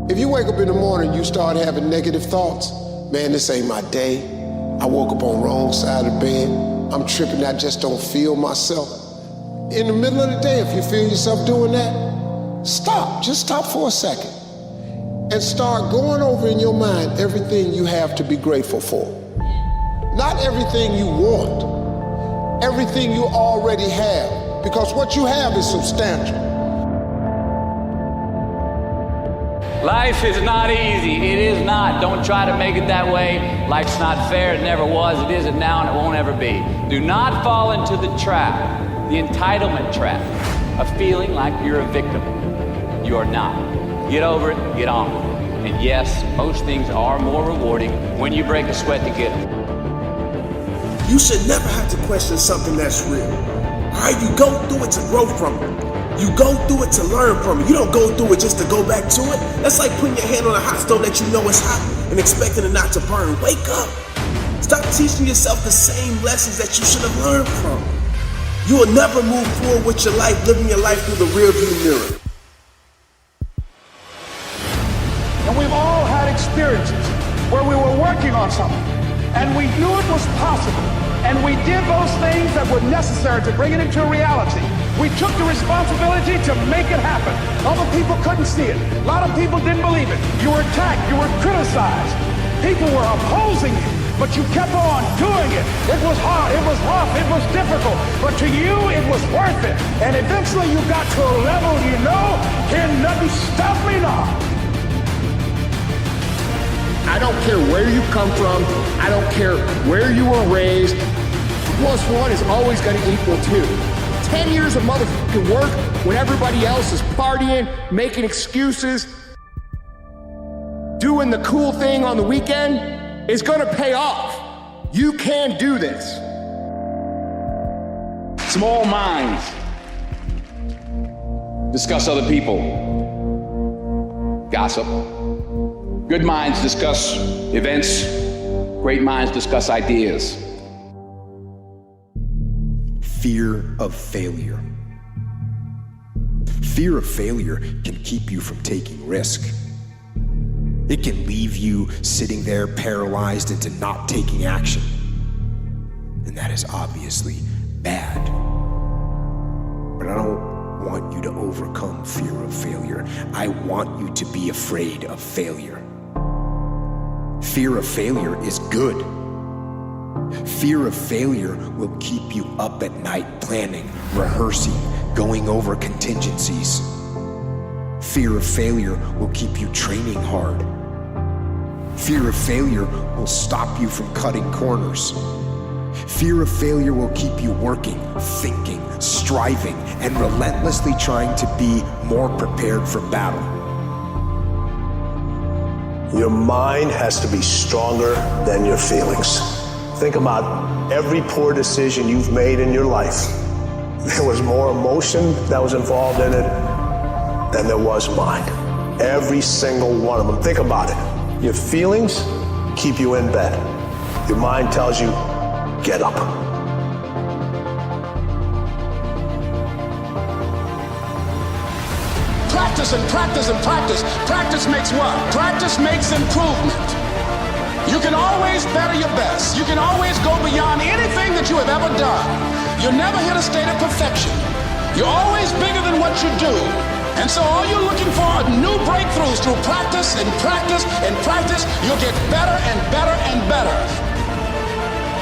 If you wake up in the morning, you start having negative thoughts, man, this ain't my day. I woke up on the wrong side of the bed. I'm tripping, I just don't feel myself. In the middle of the day, if you feel yourself doing that, stop, just stop for a second and start going over in your mind everything you have to be grateful for. Not everything you want, everything you already have, because what you have is substantial. Life is not easy. It is not. Don't try to make it that way. Life's not fair. It never was. It isn't now, and it won't ever be. Do not fall into the trap, the entitlement trap, of feeling like you're a victim. You are not. Get over it. Get on with it. And yes, most things are more rewarding when you break a sweat to get them. You should never have to question something that's real. All right, you go through it to grow from it. You go through it to learn from it. You don't go through it just to go back to it. That's like putting your hand on a hot stove that you know is hot and expecting it not to burn. Wake up. Stop teaching yourself the same lessons that you should have learned from. You will never move forward with your life, living your life through the rearview mirror. And we've all had experiences where we were working on something and we knew it was possible. And we did those things that were necessary to bring it into reality. We took the responsibility to make it happen. Other people couldn't see it. A lot of people didn't believe it. You were attacked, you were criticized. People were opposing you, but you kept on doing it. It was hard, it was rough, it was difficult, but to you, it was worth it. And eventually you got to a level you know, can nothing stop me now. I don't care where you come from. I don't care where you were raised. 1+1 is always going to equal 2. 10 years of motherfucking work when everybody else is partying, making excuses, doing the cool thing on the weekend is going to pay off. You can do this. Small minds discuss other people, gossip. Good minds discuss events. Great minds discuss ideas. Fear of failure. Fear of failure can keep you from taking risk. It can leave you sitting there paralyzed into not taking action. And that is obviously bad. But I don't want you to overcome fear of failure. I want you to be afraid of failure. Fear of failure is good. Fear of failure will keep you up at night planning, rehearsing, going over contingencies. Fear of failure will keep you training hard. Fear of failure will stop you from cutting corners. Fear of failure will keep you working, thinking, striving, and relentlessly trying to be more prepared for battle. Your mind has to be stronger than your feelings. Think about every poor decision you've made in your life. There was more emotion that was involved in it than there was mind. Every single one of them. Think about it. Your feelings keep you in bed. Your mind tells you, get up. Practice and practice and practice. Practice makes what? Practice makes improvement. You can always better your best. You can always go beyond anything that you have ever done. You'll never hit a state of perfection. You're always bigger than what you do. And so all you're looking for are new breakthroughs through practice and practice and practice. You'll get better and better and better.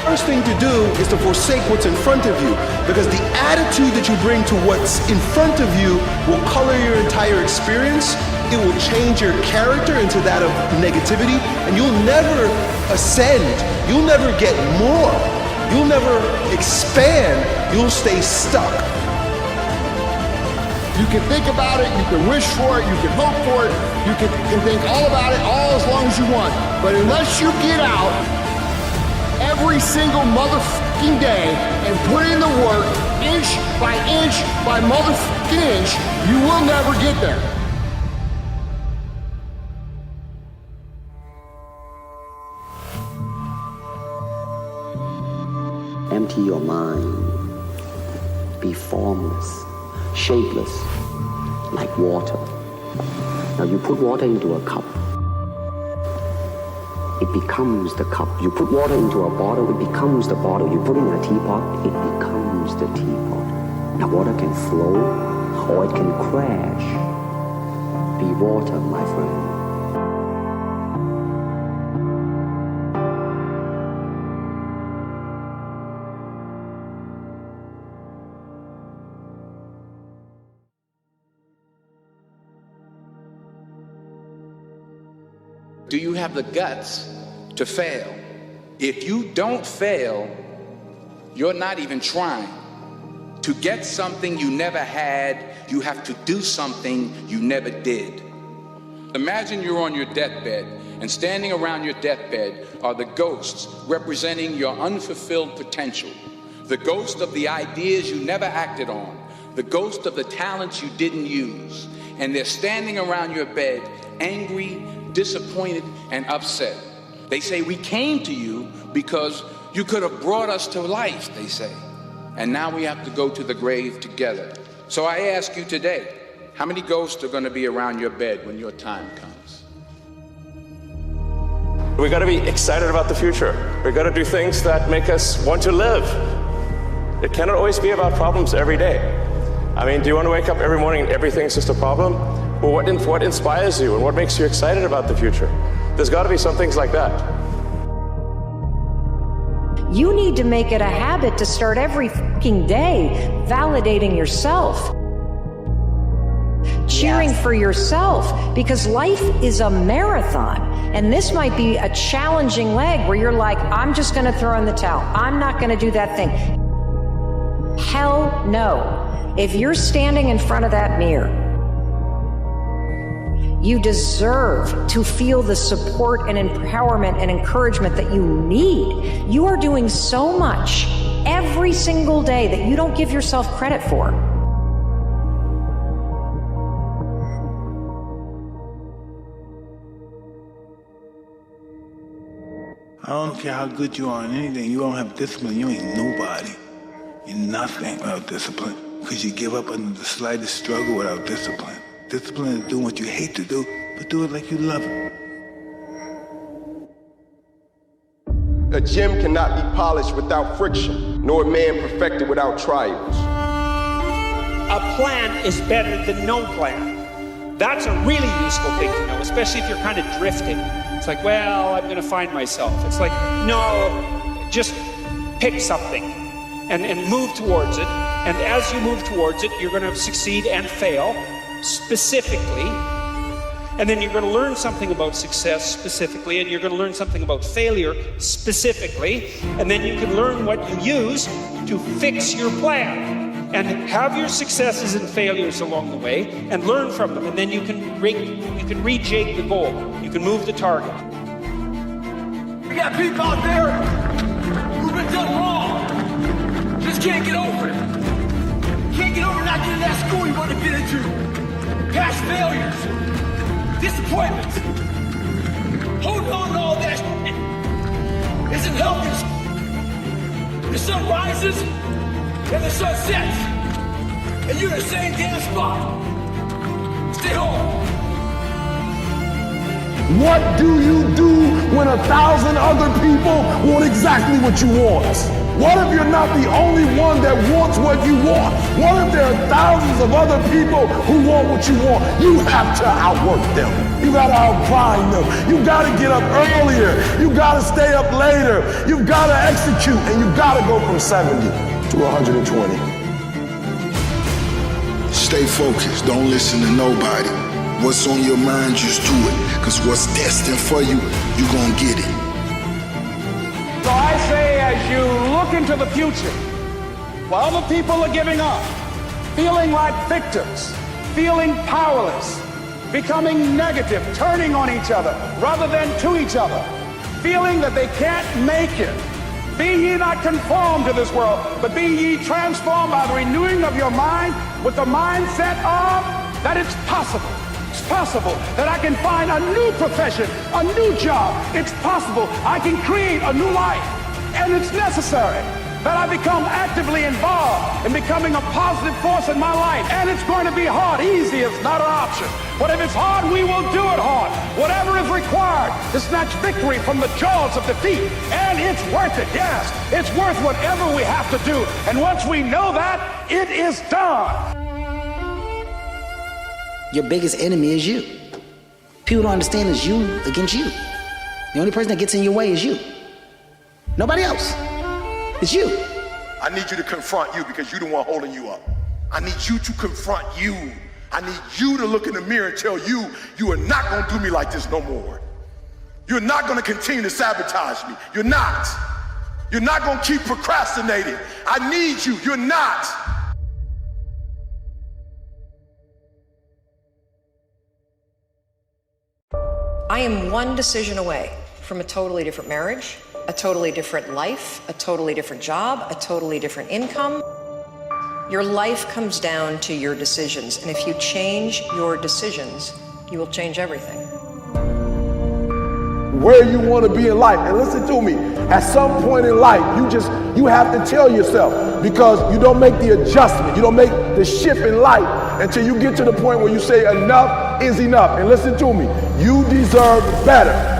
First thing to do is to forsake what's in front of you, because the attitude that you bring to what's in front of you will color your entire experience. It will change your character into that of negativity, and you'll never ascend. You'll never get more. You'll never expand. You'll stay stuck. You can think about it, you can wish for it, you can hope for it, you can think all about it all as long as you want. But unless you get out every single motherfucking day and put in the work, inch by motherfucking inch, you will never get there. Empty your mind. Be formless, shapeless, like water. Now you put water into a cup. It becomes the cup. You put water into a bottle, it becomes the bottle. You put it in a teapot, it becomes the teapot. Now water can flow or it can crash. Be water, my friend. Do you have the guts to fail? If you don't fail, you're not even trying. To get something you never had, you have to do something you never did. Imagine you're on your deathbed, and standing around your deathbed are the ghosts representing your unfulfilled potential, the ghost of the ideas you never acted on, the ghost of the talents you didn't use, and they're standing around your bed, angry, disappointed, and upset. They say, we came to you because you could have brought us to life, they say. And now we have to go to the grave together. So I ask you today, how many ghosts are going to be around your bed when your time comes? We got to be excited about the future. We got to do things that make us want to live. It cannot always be about problems every day. I mean, do you want to wake up every morning and everything's just a problem? Well, what inspires you and what makes you excited about the future? There's got to be some things like that. You need to make it a habit to start every fucking day validating yourself, cheering for yourself, because life is a marathon. And this might be a challenging leg where you're like, I'm just going to throw in the towel. I'm not going to do that thing. Hell no. If you're standing in front of that mirror, you deserve to feel the support and empowerment and encouragement that you need. You are doing so much every single day that you don't give yourself credit for. I don't care how good you are in anything. You don't have discipline, you ain't nobody. You're nothing without discipline. Because you give up under the slightest struggle without discipline. Discipline is doing what you hate to do, but do it like you love it. A gem cannot be polished without friction, nor a man perfected without trials. A plan is better than no plan. That's a really useful thing to know, especially if you're kind of drifting. It's like, well, I'm going to find myself. It's like, no, just pick something and move towards it. And as you move towards it, you're going to succeed and fail specifically. And then you're going to learn something about success specifically, and you're going to learn something about failure specifically. And then you can learn what you use to fix your plan. And have your successes and failures along the way and learn from them. And then you can rejig the goal. You can move the target. We got people out there who've been done wrong. Just can't get over it. Can't get over not getting that school you want to get into. Past failures. Disappointments. Holding on to all that shit isn't helping. The sun rises and the sun sets. And you're in the same damn spot. Stay home. What do you do when 1,000 other people want exactly what you want? What if you're not the only one that wants what you want? What if there are thousands of other people who want what you want? You have to outwork them. You gotta outgrind them. You gotta get up earlier. You gotta stay up later. You gotta execute, and you gotta go from 70 to 120. Stay focused. Don't listen to nobody. What's on your mind, just do it. Because what's destined for you, you gonna get it. So I say, as you look into the future, while other people are giving up, feeling like victims, feeling powerless, becoming negative, turning on each other rather than to each other, feeling that they can't make it, be ye not conformed to this world, but be ye transformed by the renewing of your mind with the mindset of that it's possible. It's possible that I can find a new profession, a new job. It's possible I can create a new life. And it's necessary that I become actively involved in becoming a positive force in my life. And it's going to be hard. Easy is not an option. But if it's hard, we will do it hard. Whatever is required to snatch victory from the jaws of defeat. And it's worth it, yes. It's worth whatever we have to do. And once we know that, it is done. Your biggest enemy is you. People don't understand it's you against you. The only person that gets in your way is you. Nobody else. It's you. I need you to confront you because you're the one holding you up. I need you to confront you. I need you to look in the mirror and tell you, you are not going to do me like this no more. You're not going to continue to sabotage me. You're not. You're not going to keep procrastinating. I need you. You're not. I am one decision away from a totally different marriage, a totally different life, a totally different job, a totally different income. Your life comes down to your decisions, and if you change your decisions, you will change everything. Where you want to be in life. And listen to me, at some point in life, you have to tell yourself, because you don't make the adjustment, you don't make the shift in life until you get to the point where you say enough is enough. And listen to me, you deserve better.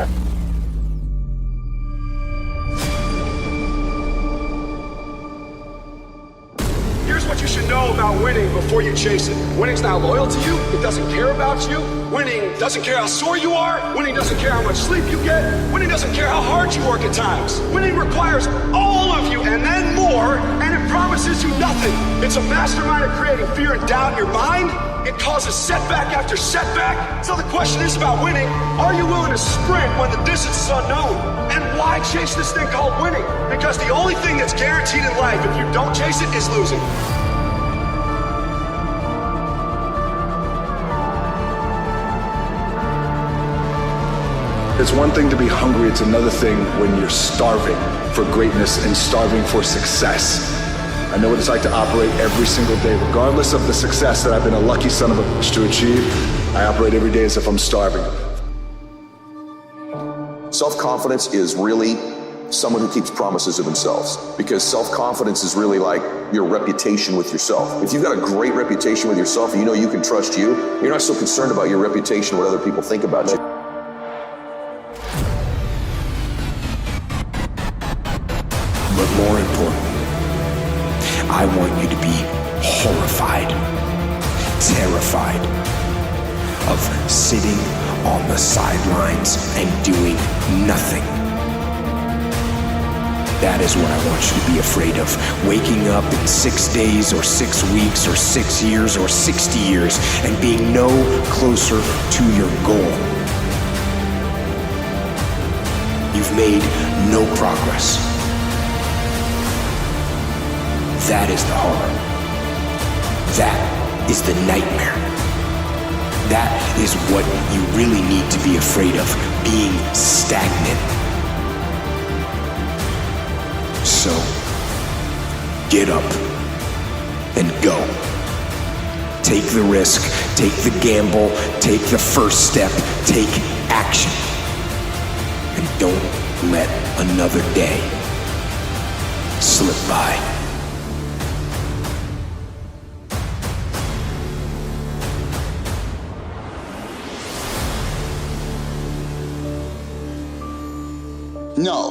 What you should know about winning before you chase it. Winning's not loyal to you. It doesn't care about you. Winning doesn't care how sore you are. Winning doesn't care how much sleep you get. Winning doesn't care how hard you work at times. Winning requires all of you and then more, and it promises you nothing. It's a mastermind of creating fear and doubt in your mind. It causes setback after setback. So the question is about winning. Are you willing to sprint when the distance is unknown? And why chase this thing called winning? Because the only thing that's guaranteed in life, if you don't chase it, is losing. It's one thing to be hungry, it's another thing when you're starving for greatness and starving for success. I know what it's like to operate every single day, regardless of the success that I've been a lucky son of a bitch to achieve. I operate every day as if I'm starving. Self-confidence is really someone who keeps promises of themselves, because self-confidence is really like your reputation with yourself. If you've got a great reputation with yourself and you know you can trust you, you're not so concerned about your reputation, what other people think about you. But more important, I want you to be horrified, terrified of sitting on the sidelines and doing nothing. That is what I want you to be afraid of. Waking up in 6 days or 6 weeks or 6 years or 60 years and being no closer to your goal. You've made no progress. That is the horror. That is the nightmare. That is what you really need to be afraid of, being stagnant. So, get up and go. Take the risk, take the gamble, take the first step, take action. And don't let another day slip by.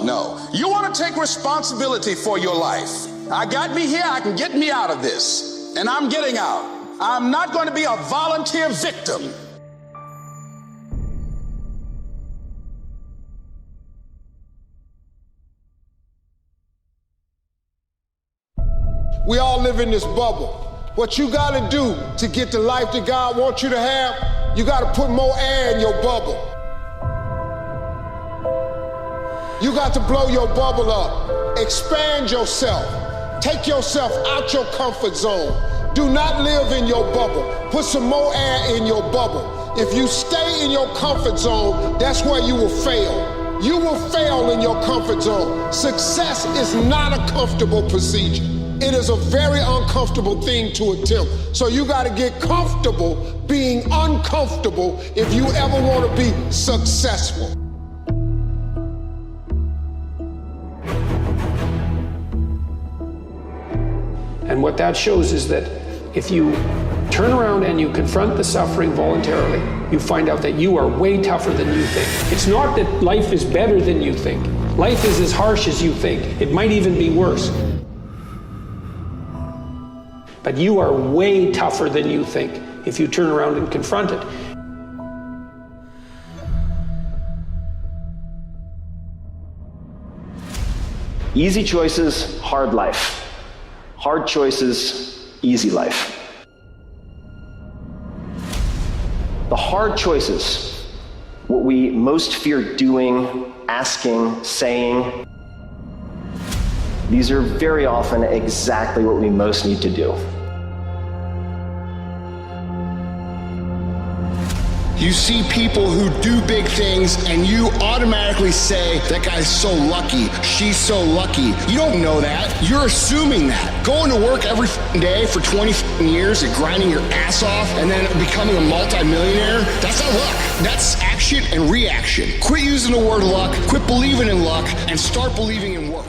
No. You want to take responsibility for your life. I got me here, I can get me out of this. And I'm getting out. I'm not going to be a volunteer victim. We all live in this bubble. What you gotta do to get the life that God wants you to have, you gotta put more air in your bubble. You got to blow your bubble up, expand yourself, take yourself out your comfort zone. Do not live in your bubble. Put some more air in your bubble. If you stay in your comfort zone, that's where you will fail. You will fail in your comfort zone. Success is not a comfortable procedure. It is a very uncomfortable thing to attempt. So you got to get comfortable being uncomfortable if you ever want to be successful. And what that shows is that if you turn around and you confront the suffering voluntarily, you find out that you are way tougher than you think. It's not that life is better than you think. Life is as harsh as you think. It might even be worse. But you are way tougher than you think if you turn around and confront it. Easy choices, hard life. Hard choices, easy life. The hard choices, what we most fear doing, asking, saying, these are very often exactly what we most need to do. You see people who do big things and you automatically say, that guy's so lucky, she's so lucky. You don't know that. You're assuming that. Going to work every day for 20 years and grinding your ass off and then becoming a multi-millionaire, that's not luck. That's action and reaction. Quit using the word luck, quit believing in luck, and start believing in work.